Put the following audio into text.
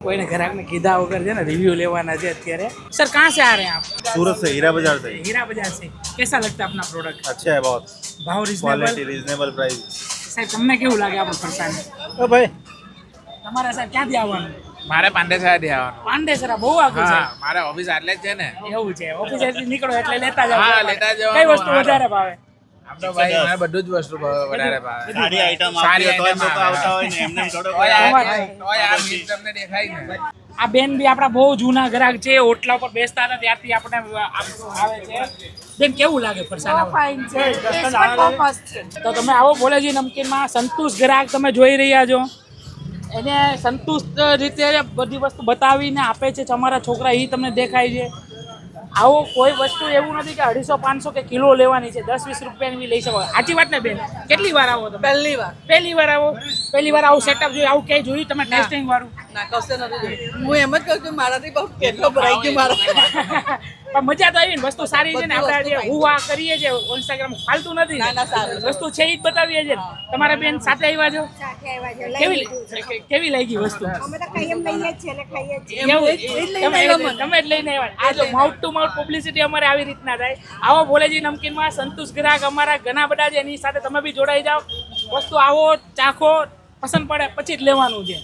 कोई ने ग्राहक ने कीधा वगैरह है ना रिव्यू लेवाना है અત્યારે सर कहाँ से आ रहे हैं आप? सूरत से, हीरा बाजार से। हीरा बाजार से कैसा लगता है अपना प्रोडक्ट? अच्छा है बहुत, भाव क्वालिटी रिजनेबल रिजनेबल प्राइस। સાહેબ તમને કેવું લાગે આપણું ફરસાણ? ओ भाई તમારે સાહેબ ક્યાંથી આવવાનું? મારે પાંડેસરાથી આવવાનું. પાંડેસરા બહુ આગળ છે. હા, મારે ઓફિસ આટલે જ છે ને. એવું છે ઓફિસેથી નીકળો એટલે લેતા જાવ. હા, લેતા જવાનું. કઈ વસ્તુ વધારે ભાવે? આમ તો ભાઈ મને બધું જ વસ્તુ વધારે ભાવે. સારી આઈટમ સારી આપી તો item લોકો આવે. આવતા હોય ને એમને થોડો તોય તમારે- આ મીટ તમને દેખાય ને. આ બેન બી આપણા બહુ જૂના ગ્રાહક છે, ઓટલા ઉપર બેસતા હતા ત્યારથી આપણે આવે છે. બેન કેવું લાગે ફરસાણ? ફાઇન છે ટેસ્ટ પણ બહુ મસ્ત છે. તો તમે આવો બોલેજી નમકીનમાં સંતુષ્ટ ગ્રાહક તમે જોઈ રહ્યા છો. એને સંતુષ્ટ રીતે બધી વસ્તુ બતાવીને આપે છે. તમારા છોકરા એ તમને દેખાય છે. આવો કોઈ વસ્તુ એવું નથી કે 250-500 કે કિલો લેવાની છે. 10-20 રૂપિયાની બી લઈ શકો. સાચી વાત ને બેન? કેટલી વાર આવો તમે? પહેલી વાર આવો. પહેલી વાર આવું સેટઅપ જોયું, આવું ક્યાંય જોયું તમે ટેસ્ટિંગ વાળું? ના કશે નથી જોયું. હું એમ જ કહું છું મારાથી બહુ કેટલો ભરાઈ ગયો મારો. પણ મજા તો આવી ને, વસ્તુ સારી છે ને. આપણે જે હું આ કરીએ છીએ ઇન્સ્ટાગ્રામ ફાલતું નથી. ના, ના, સારું. વસ્તુ છે એ જ બતાવીએ છીએ. તમારા બેન સાથે આવ્યા છો, સાથે આવ્યા છે, લઈ કેવી લીધું છે. કેવી લાગી વસ્તુ? અમે તો કાયમ લઈએ જ છીએ ને ખાઈએ જ છીએ. એવું? એ જ લઈને તમે આવ્યા મને. તમે જ લઈને આવ્યા. આ જો માઉથ ટુ માઉથ પબ્લિસિટી અમારે આવી રીતના થાય. આવો બોલેજી નમકીનમાં સંતુષ્ટ ગ્રાહક અમારા ઘણા બધા છે. એની સાથે તમે બી જોડાઈ જાઓ. વસ્તુ આવો ચાખો, પસંદ પડે પછી જ લેવાનું છે.